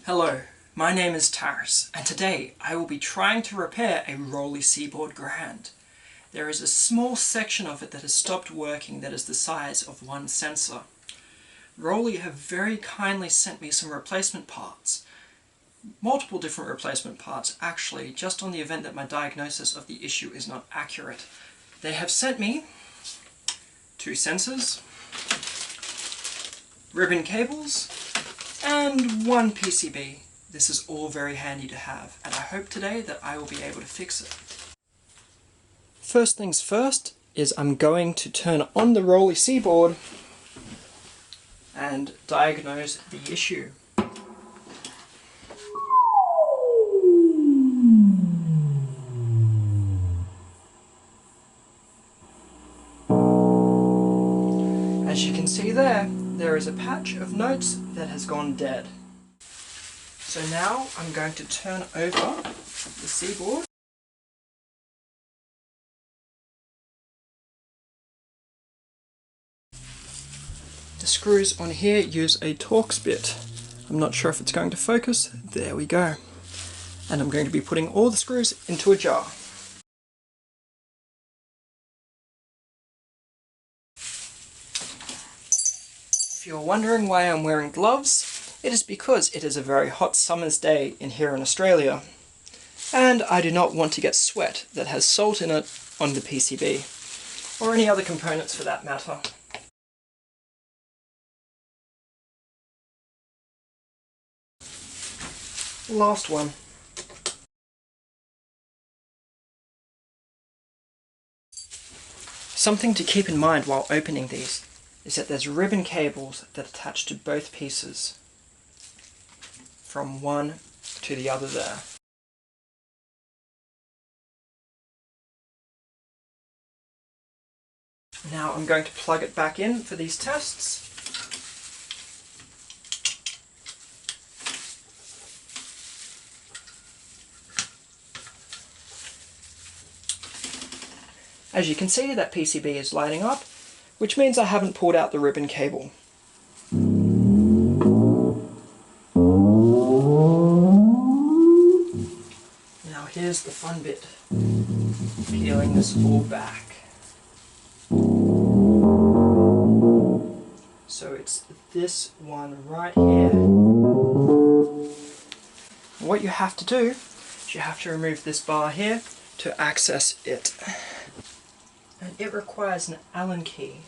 Hello, my name is Taris, and today I will be trying to repair a Roli Seaboard Grand. There is a small section of it that has stopped working that is the size of one sensor. Roli have very kindly sent me some replacement parts. Multiple different replacement parts, actually, just on the event that my diagnosis of the issue is not accurate. They have sent me 2 sensors, ribbon cables, and 1 PCB. This is all very handy to have, and I hope today that I will be able to fix it. First things first is I'm going to turn on the Roli Seaboard and diagnose the issue. As you can see there is a patch of notes that has gone dead. So now I'm going to turn over the Seaboard. The screws on here use a Torx bit. I'm not sure if it's going to focus. There we go. And I'm going to be putting all the screws into a jar. If you're wondering why I'm wearing gloves, it is because it is a very hot summer's day here in Australia, and I do not want to get sweat that has salt in it on the PCB, or any other components for that matter. Last one. Something to keep in mind while opening these is that there's ribbon cables that attach to both pieces from one to the other there. Now I'm going to plug it back in for these tests. As you can see, that PCB is lighting up, which means I haven't pulled out the ribbon cable. Now here's the fun bit, peeling this all back. So it's this one right here. What you have to do is you have to remove this bar here to access it. And it requires an Allen key.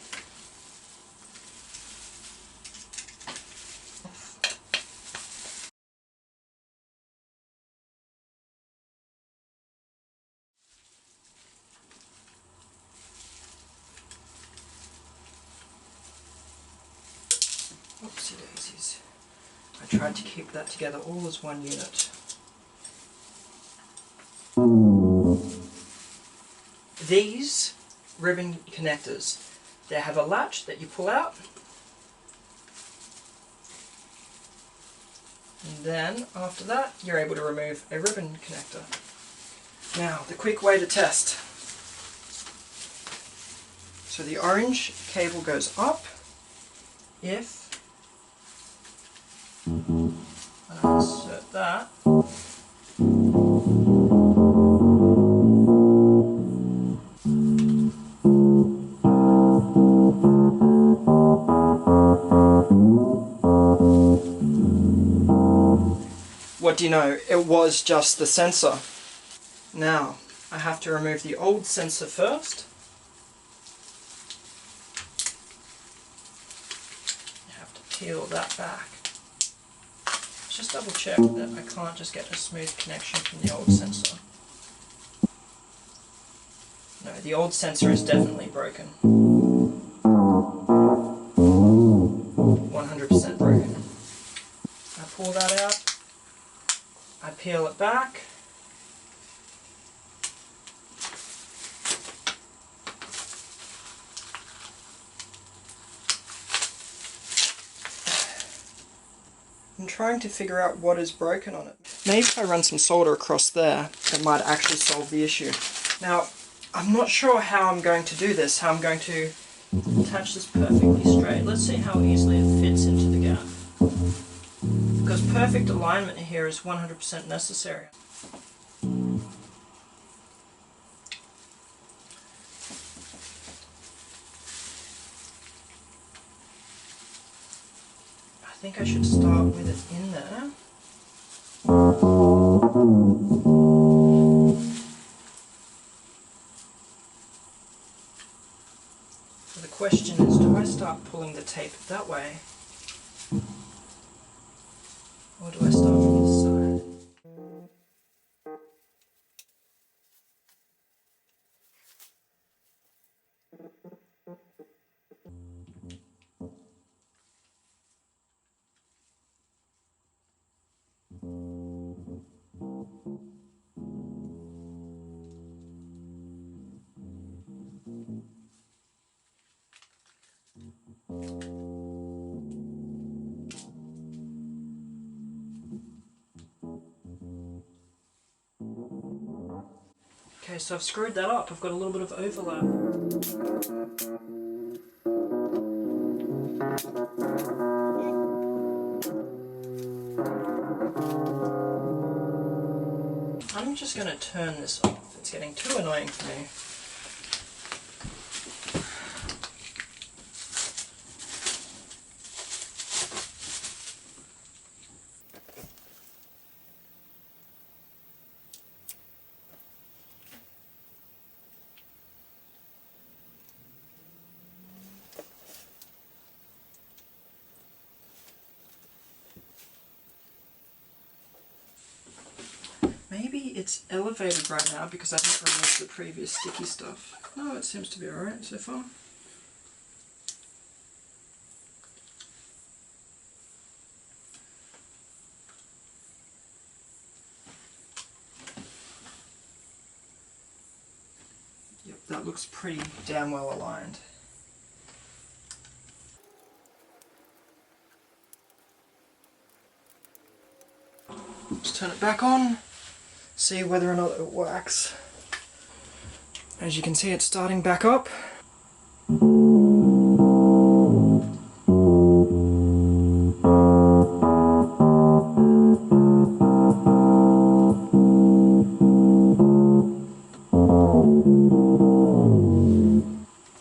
Oopsie daisies. I tried to keep that together all as one unit. These ribbon connectors, they have a latch that you pull out, and then after that you're able to remove a ribbon connector. Now the quick way to test. So the orange cable goes up if I insert that. What do you know? It was just the sensor. Now, I have to remove the old sensor first. I have to peel that back. Just double check that I can't just get a smooth connection from the old sensor. No, the old sensor is definitely broken. 100% broken. I pull that out. I peel it back. I'm trying to figure out what is broken on it. Maybe if I run some solder across there, it might actually solve the issue. Now, I'm not sure how I'm going to do this, how I'm going to attach this perfectly straight. Let's see how easily it fits into the gap. because perfect alignment here is 100% necessary. I think I should start with it in there. So the question is, do I start pulling the tape that way? Or do I start from this side? Okay, so I've screwed that up. I've got a little bit of overlap. I'm just going to turn this off. It's getting too annoying for me. Maybe it's elevated right now because I haven't removed the previous sticky stuff. No, it seems to be alright so far. Yep, that looks pretty damn well aligned. Let's turn it back on. See whether or not it works. As you can see, it's starting back up.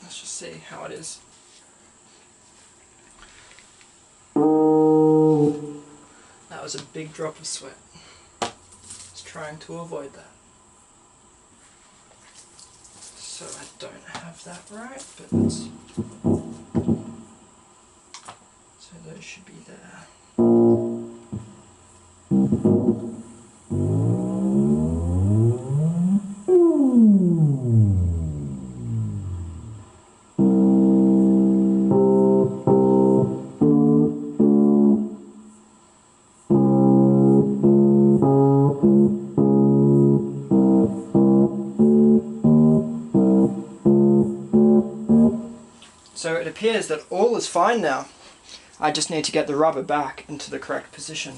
Let's just see how it is. That was a big drop of sweat. Trying to avoid that. So I don't have that right, but let's... So those should be there. So it appears that all is fine now. I just need to get the rubber back into the correct position.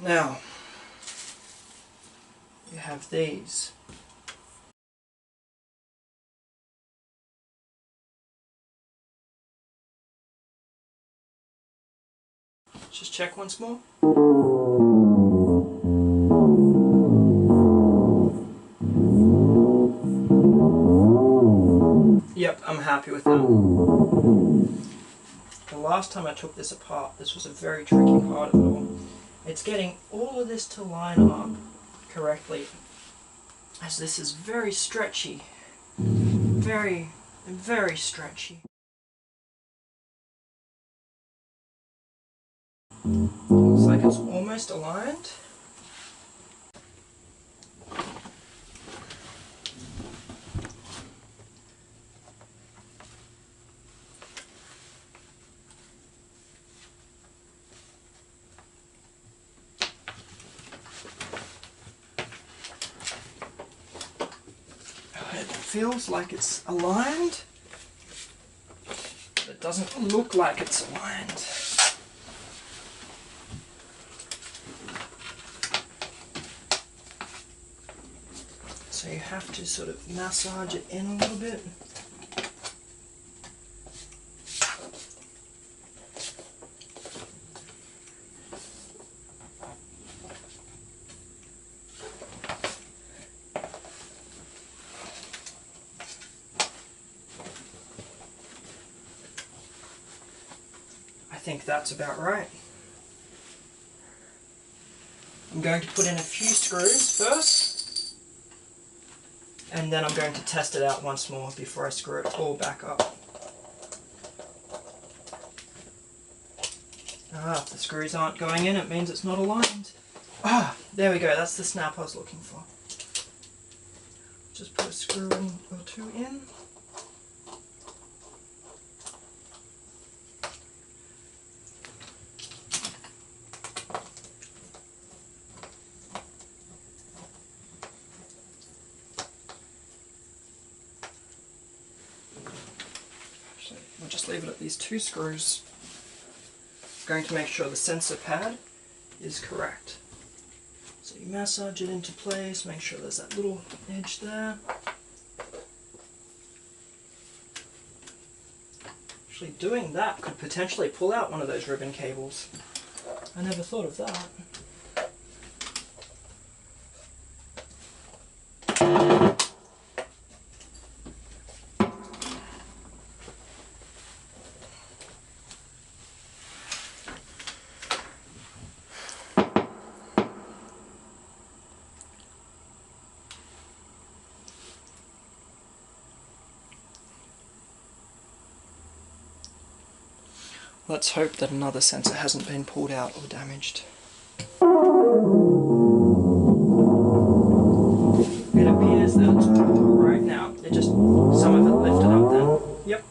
Now, you have these. Let's just check once more. Yep, I'm happy with that. The last time I took this apart, this was a very tricky part of it all. It's getting all of this to line up correctly, as this is very stretchy. Very, very stretchy. Looks like it's almost aligned. It feels like it's aligned, but it doesn't look like it's aligned. So you have to sort of massage it in a little bit. think that's about right. I'm going to put in a few screws first, and then I'm going to test it out once more before I screw it all back up. If the screws aren't going in, it means it's not aligned. There we go, that's the snap I was looking for. Just put a screw in or two in. So we'll just leave it at these 2 screws. Going to make sure the sensor pad is correct. So you massage it into place, make sure there's that little edge there. Actually doing that could potentially pull out one of those ribbon cables. I never thought of that. Let's hope that another sensor hasn't been pulled out or damaged. It appears that it's all right now. It just, some of it lifted up then. Yep.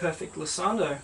Perfect glissando.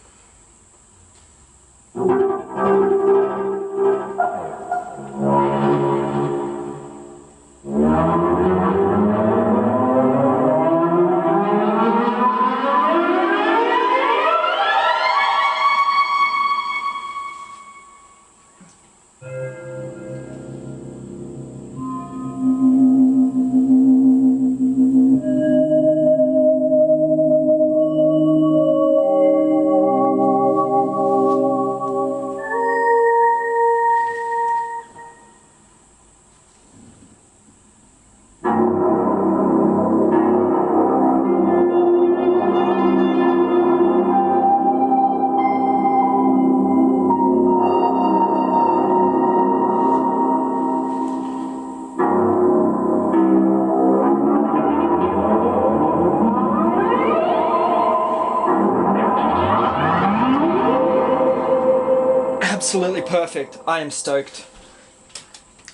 Absolutely perfect. I am stoked.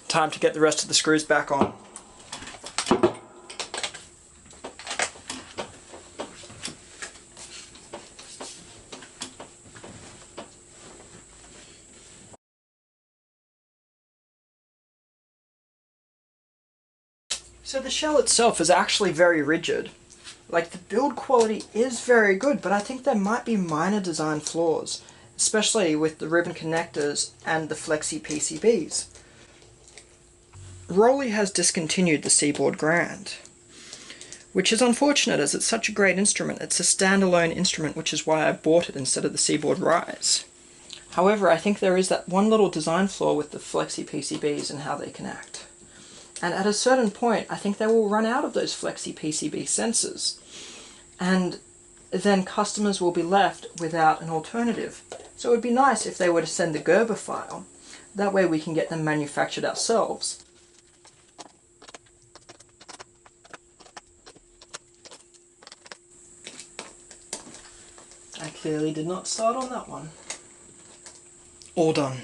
Time to get the rest of the screws back on. So the shell itself is actually very rigid. Like, the build quality is very good, but I think there might be minor design flaws, especially with the ribbon connectors and the flexi PCBs. Roli has discontinued the Seaboard Grand, which is unfortunate as it's such a great instrument. It's a standalone instrument, which is why I bought it instead of the Seaboard Rise. However, I think there is that one little design flaw with the flexi PCBs and how they connect. And at a certain point, I think they will run out of those flexi PCB sensors, and then customers will be left without an alternative. So it would be nice if they were to send the Gerber file. That way we can get them manufactured ourselves. I clearly did not start on that one. All done.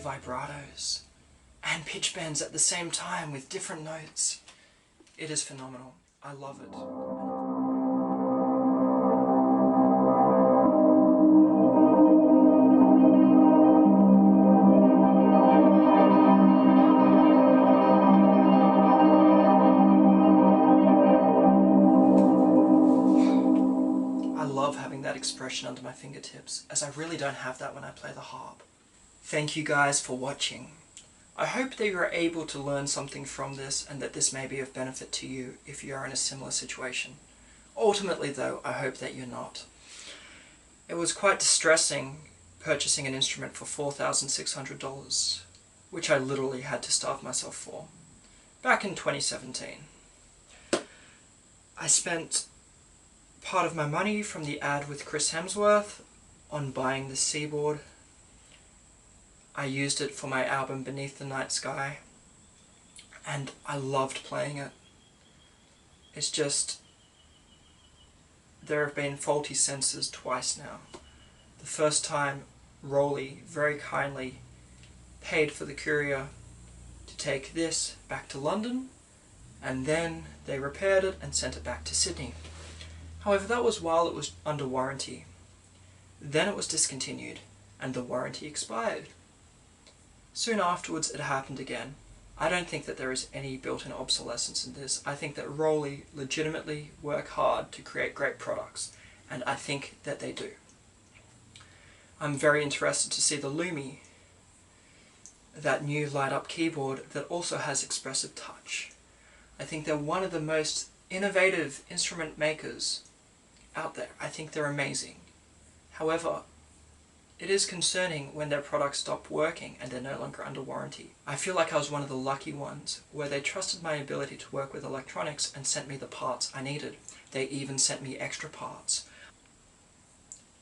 Vibratos and pitch bends at the same time with different notes. It is phenomenal. I love it. I love having that expression perfection under my fingertips, as I really don't have that when I play the harp. Thank you guys for watching. I hope that you are able to learn something from this and that this may be of benefit to you if you are in a similar situation. Ultimately though, I hope that you're not. It was quite distressing purchasing an instrument for $4,600, which I literally had to starve myself for, back in 2017. I spent part of my money from the ad with Chris Hemsworth on buying the Seaboard. I used it for my album Beneath the Night Sky, and I loved playing it. It's just, there have been faulty sensors twice now. The first time, Roli very kindly paid for the courier to take this back to London, and then they repaired it and sent it back to Sydney. However, that was while it was under warranty. Then it was discontinued, and the warranty expired. Soon afterwards it happened again. I don't think that there is any built-in obsolescence in this. I think that Roli legitimately work hard to create great products, and I think that they do. I'm very interested to see the Lumi, that new light-up keyboard that also has expressive touch. I think they're one of the most innovative instrument makers out there. I think they're amazing. However, it is concerning when their products stop working and they're no longer under warranty. I feel like I was one of the lucky ones where they trusted my ability to work with electronics and sent me the parts I needed. They even sent me extra parts.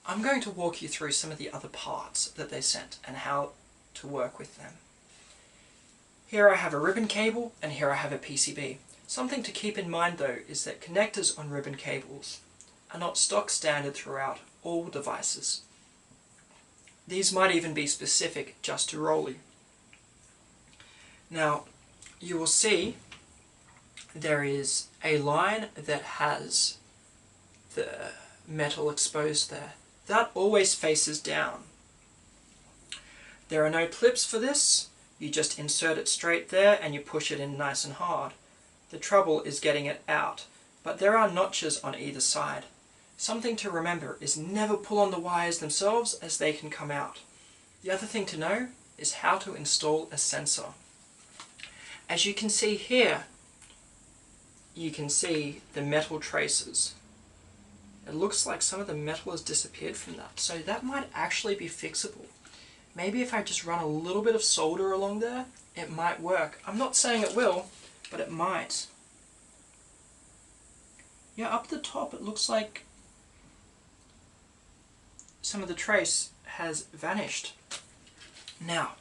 I'm going to walk you through some of the other parts that they sent and how to work with them. Here I have a ribbon cable and here I have a PCB. Something to keep in mind though is that connectors on ribbon cables are not stock standard throughout all devices. These might even be specific just to Roli. Now, you will see there is a line that has the metal exposed there. That always faces down. There are no clips for this. You just insert it straight there and you push it in nice and hard. The trouble is getting it out, but there are notches on either side. Something to remember is never pull on the wires themselves as they can come out. The other thing to know is how to install a sensor. As you can see here, you can see the metal traces. It looks like some of the metal has disappeared from that, so that might actually be fixable. Maybe if I just run a little bit of solder along there, it might work. I'm not saying it will, but it might. Yeah, up the top it looks like some of the trace has vanished. Now,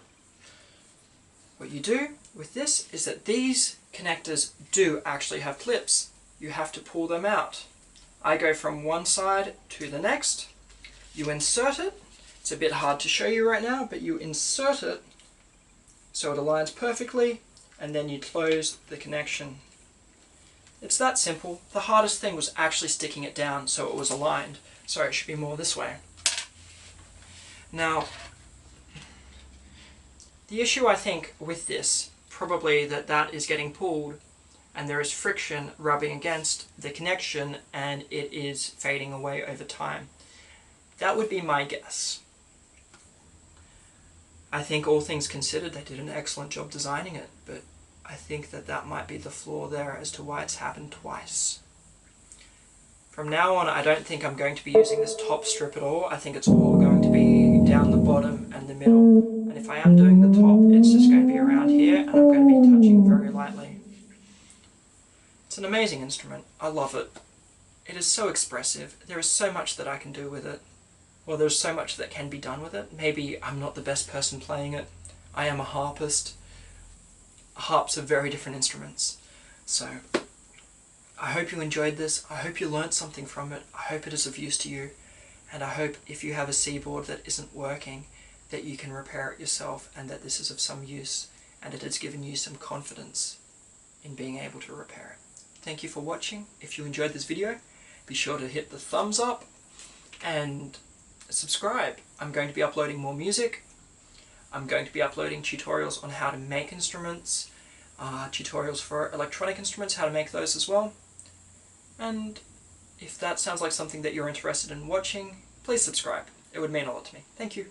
what you do with this is that these connectors do actually have clips. You have to pull them out. I go from one side to the next. You insert it. It's a bit hard to show you right now, but you insert it so it aligns perfectly, and then you close the connection. It's that simple. The hardest thing was actually sticking it down so it was aligned. Sorry, it should be more this way. Now, the issue I think with this, probably that is getting pulled and there is friction rubbing against the connection and it is fading away over time. That would be my guess. I think all things considered, they did an excellent job designing it, but I think that might be the flaw there as to why it's happened twice. From now on, I don't think I'm going to be using this top strip at all. I think it's all going to be down the bottom and the middle. And if I am doing the top, it's just going to be around here, and I'm going to be touching very lightly. It's an amazing instrument. I love it. It is so expressive. There is so much that I can do with it. Well, there's so much that can be done with it. Maybe I'm not the best person playing it. I am a harpist. Harps are very different instruments. So, I hope you enjoyed this. I hope you learned something from it. I hope it is of use to you. And I hope if you have a Seaboard that isn't working, that you can repair it yourself and that this is of some use and it has given you some confidence in being able to repair it. Thank you for watching. If you enjoyed this video, be sure to hit the thumbs up and subscribe. I'm going to be uploading more music. I'm going to be uploading tutorials on how to make instruments, tutorials for electronic instruments, how to make those as well. And if that sounds like something that you're interested in watching, please subscribe. It would mean a lot to me. Thank you.